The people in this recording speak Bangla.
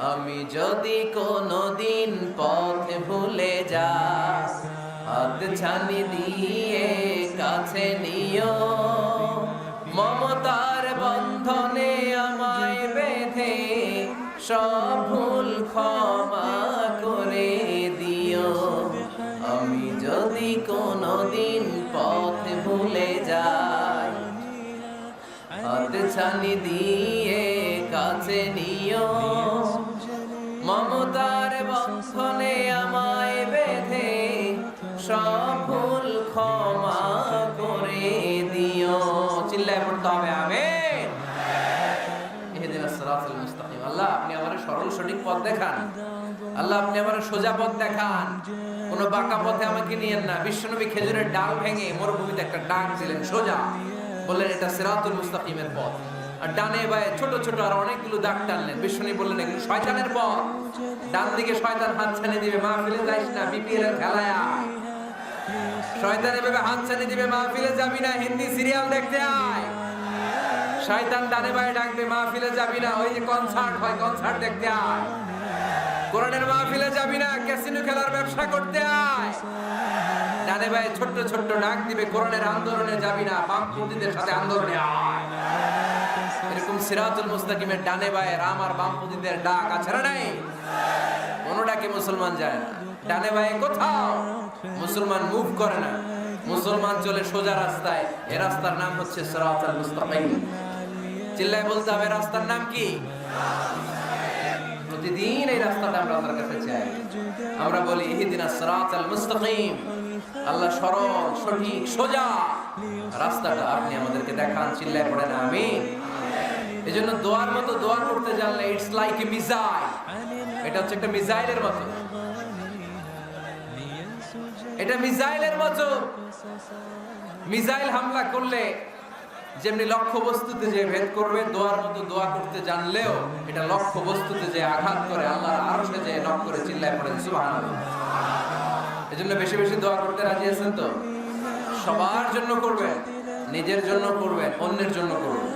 আমি যদি কোনদিন পথ ভুলে যাই, হাত ছানি দিয়ে কাছে নিও, মমতার বন্ধনে আমায় বেঁধে সব ভুল ক্ষমা করে দিও। আমি যদি কোনদিন পথ ভুলে যাই, হাত ছানি দিয়ে কাছে নিও, মমতার বন্ধনে আমায় বেঁধে সব ভুল ক্ষমা করে দিও। চিল্লায় পড়তে হবে আমিন। ইহদিনাস সিরাতাল মুস্তাকিম। আল্লাহ আপনি আমাদের সরল সঠিক পথ দেখান। আল্লাহ আপনি আমাদের সোজা পথ দেখান, কোন বাঁকা পথে আমাকে নিয়েন না। বিশ্বনবী খেজুরের ডাল ভেঙে মরুভূমিতে একটা ডাক দিলেন সোজা, বললেন এটা সিরাতুল মুস্তাকিমের পথ। আর ডানে বায়ে ছোট ছোট আর অনেকগুলো দাগ টানলেন। বিশ্বনবী বললেন এগুলো শয়তানের পথ, ডান দিকে শয়তান হাত ছানি দিবে, মাহফিলে যাইস না, বিপিএল এর খেলায় আয়। শয়তান এভাবে হাত ছানি দিবে, মাহফিলে যাবি না, হিন্দি সিরিয়াল দেখতে আয়। শয়তান ডানে বায়ে ডাকবে, মাহফিলে যাবি না, ওই যে কনসার্ট হয় কনসার্ট দেখতে আয়। কোরআনের মাহফিলে যাবি না, ক্যাসিনো খেলার ব্যবসা করতে আয়। ডানে বায়ে ছোট্ট ছোট্ট ডাক দিবে, কোরআনের আন্দোলনে যাবি না, বামপন্থীদের সাথে আন্দোলনে আয়। এরকম সিরাতুল মুস্তাকিমের ডানে বায়ে রাম আর বামপন্থীদের ডাক আছে না নাই? কোনো ডাকে মুসলমান যায় না, ডানে বায়ে কোথাও মুসলমান মুভ করে না। মুসলমান চলে সোজা রাস্তায়। এ রাস্তার নাম হচ্ছে সিরাতুল মুস্তাকিম। চিল্লায় বলতে হবে রাস্তার নাম কি? প্রতিদিন এই রাস্তাটা আমরা আল্লাহর কাছে চাই। আমরা বলি ইহদিনাস সিরাতাল মুস্তাকিম। আল্লাহ সরল সঠিক সোজা রাস্তাটা আপনি আমাদেরকে দেখান। চিল্লায় পড়েন আমিন। এজন্য দোয়ার মতো দোয়া করতে জানলে ইটস লাইক এ মিসাইল। এটা হচ্ছে একটা মিসাইলের মতো, এটা মিসাইলের মতো। মিসাইল হামলা করলে যেমনি লক্ষ্য বস্তুতে যে ভেদ করবে, দোয়ার মতো দোয়া করতে জানলেও এটা লক্ষ্য বস্তুতে যে আঘাত করে, আল্লাহর আরশে যে নক করে। চিল্লায় পড়েন সুবহানাল্লাহ। এজন্য বেশি বেশি দোয়া করতে রাজি আছেন তো? সবার জন্য করবেন, নিজের জন্য করবেন, অন্যের জন্য করবেন।